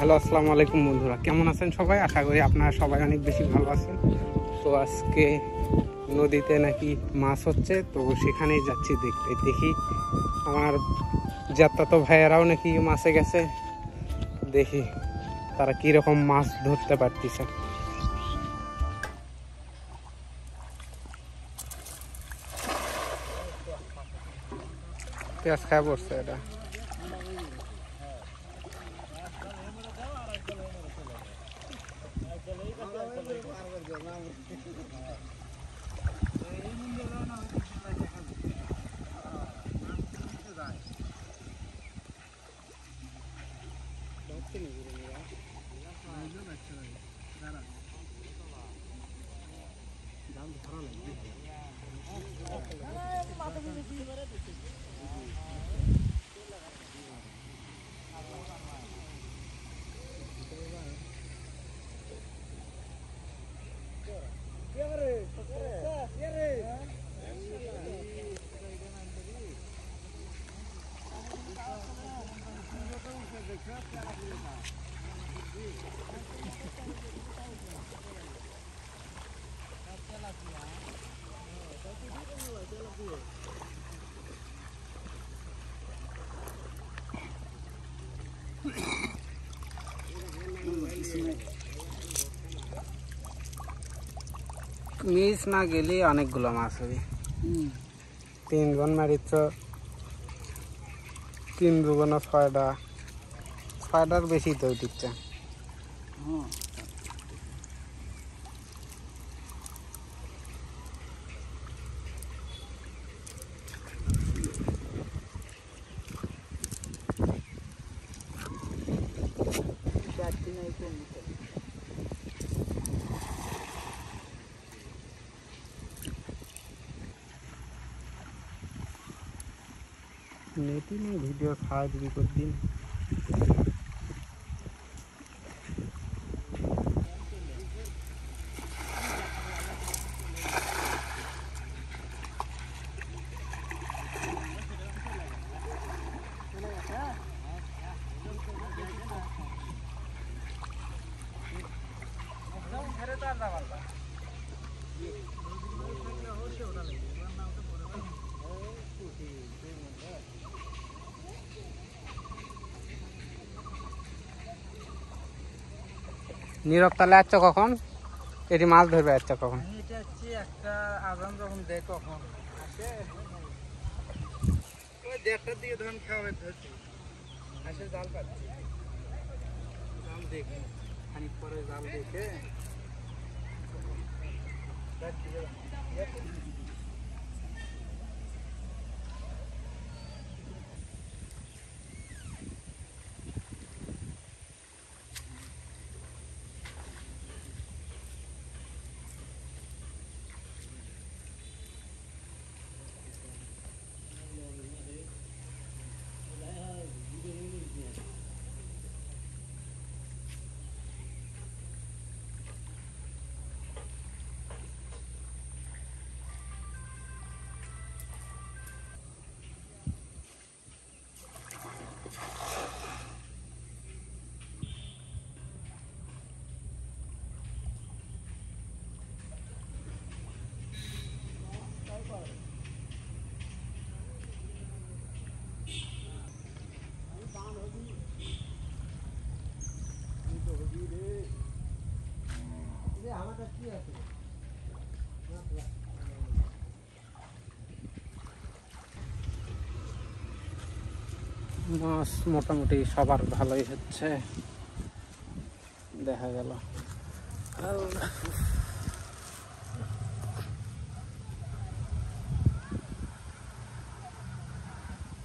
Hello, আসসালামু আলাইকুম বন্ধুরা, কেমন আছেন সবাই? আশা করি আপনারা সবাই অনেক বেশি ভালো আছেন। তো আজকে নদীতে নাকি মাছ হচ্ছে, তো সেখানেই যাচ্ছি দেখতে। দেখি আমার যাত্রাতো ভাইয়েরাও নাকি মাছে গেছে, দেখি তারা কীরকম মাছ ধরতে পারতেছে। পেঁয়াজ খায় পড়ছে এটা। মিস না গেলে অনেকগুলো মাছ হবে। 3 জন মারিছ, 3 দুগুণ 6টা, 6টার বেশি তো দিচ্ছে। নেটি নেই, ভিডিও ছাড় দিবি করদিন। নীরব তালে আসছো কখন? এটি মাছ ধরবে আসছো কখন? একটা আজান যখন দেয় কখন আসে, ওই 1:30টার দিকে ধরুন খাওয়া ধরছি, আসে জাল পাচ্ছি, জাল দেখে খানিক পরে জাল দেখে মাছ মোটামুটি সবার ভালোই হচ্ছে, দেখা গেল।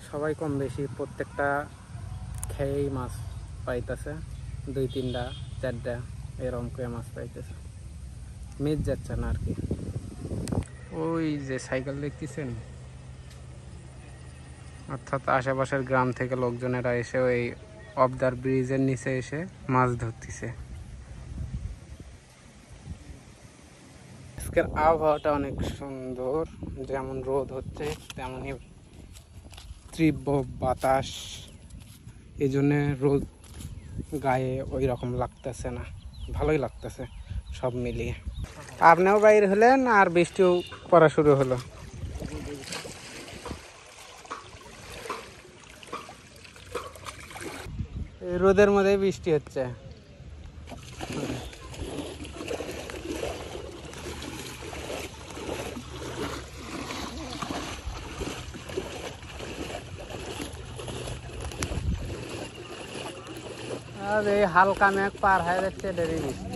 সবাই কম বেশি প্রত্যেকটা খেয়েই মাছ পাইতেছে, 2-3টা 4টা এরকম করে মাছ পাইতেছে, মিস যাচ্ছে না আর কি। ওই যে সাইকেল দেখতেছেন, অর্থাৎ আশেপাশের গ্রাম থেকে লোকজনেরা এসে ওই অবদার ব্রিজের নিচে এসে মাছ ধরতেছে। আজকের আবহাওয়াটা অনেক সুন্দর, যেমন রোদ হচ্ছে তেমনই তীব্র বাতাস, এই জন্যে রোদ গায়ে ওই রকম লাগতেছে না, ভালোই লাগতেছে সব মিলিয়ে। আপনিও বাইরে হলেন আর বৃষ্টিও পড়া শুরু হলো। এই রোদের মধ্যে বৃষ্টি হচ্ছে। আর এই হালকা মেঘ পার হয়ে যাচ্ছে, দেরি বৃষ্টি।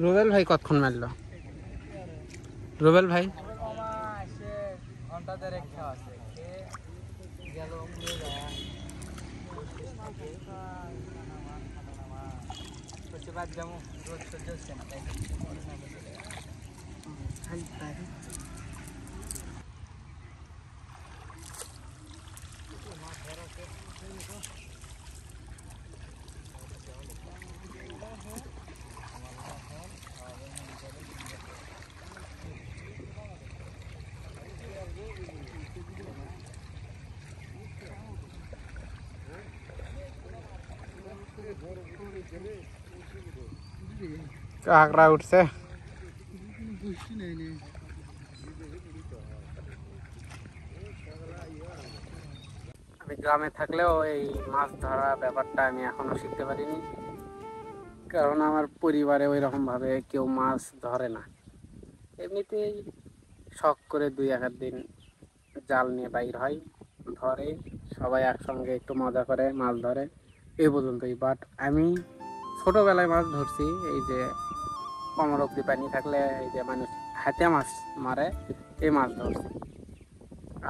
রুবেল ভাই কতক্ষণ মারলো? রুবেল ভাই ঘন্টা দেড়েক খাওয়া আছে, গেল প্রতিবার যেমন রোদ সহ্য হচ্ছে না, তাই কাঁকড়া উঠছে। আমি গ্রামে থাকলেও এই মাছ ধরা ব্যাপারটা আমি এখনো শিখতে পারিনি, কারণ আমার পরিবারে ওই রকম ভাবে কেউ মাছ ধরে না। এমনিতেই শখ করে 2-1 দিন জাল নিয়ে বাইর হয়, ধরে, সবাই একসঙ্গে একটু মজা করে মাছ ধরে, এই পর্যন্তই। বাট আমি ছোটবেলায় মাছ ধরছি, এই যে কোমর অব্দি পানি থাকলে এই যে মানুষ হাতে মাছ মারে, এই মাছ ধরছি।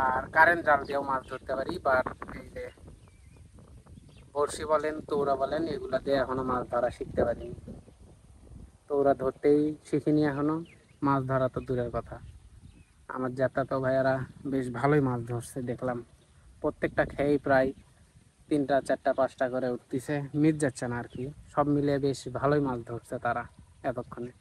আর কারেন্ট জাল দিয়েও মাছ ধরতে পারি, বাট এই যে বড়শি বলেন, তৌরা বলেন, এগুলা দিয়ে এখনো মাছ ধরা শিখতে পারিনি। তৌরা ধরতেই শিখিনি এখনো, মাছ ধরা তো দূরের কথা। আমার জ্যাঠাতো ভাইয়ারা বেশ ভালোই মাছ ধরছে দেখলাম, প্রত্যেকটা খেয়েই প্রায় 3টা 4টা 5টা করে উঠতেছে, মিট যাচ্ছে না আর কি। সব মিলিয়ে বেশ ভালোই মাছ ধরছে তারা এতক্ষণে।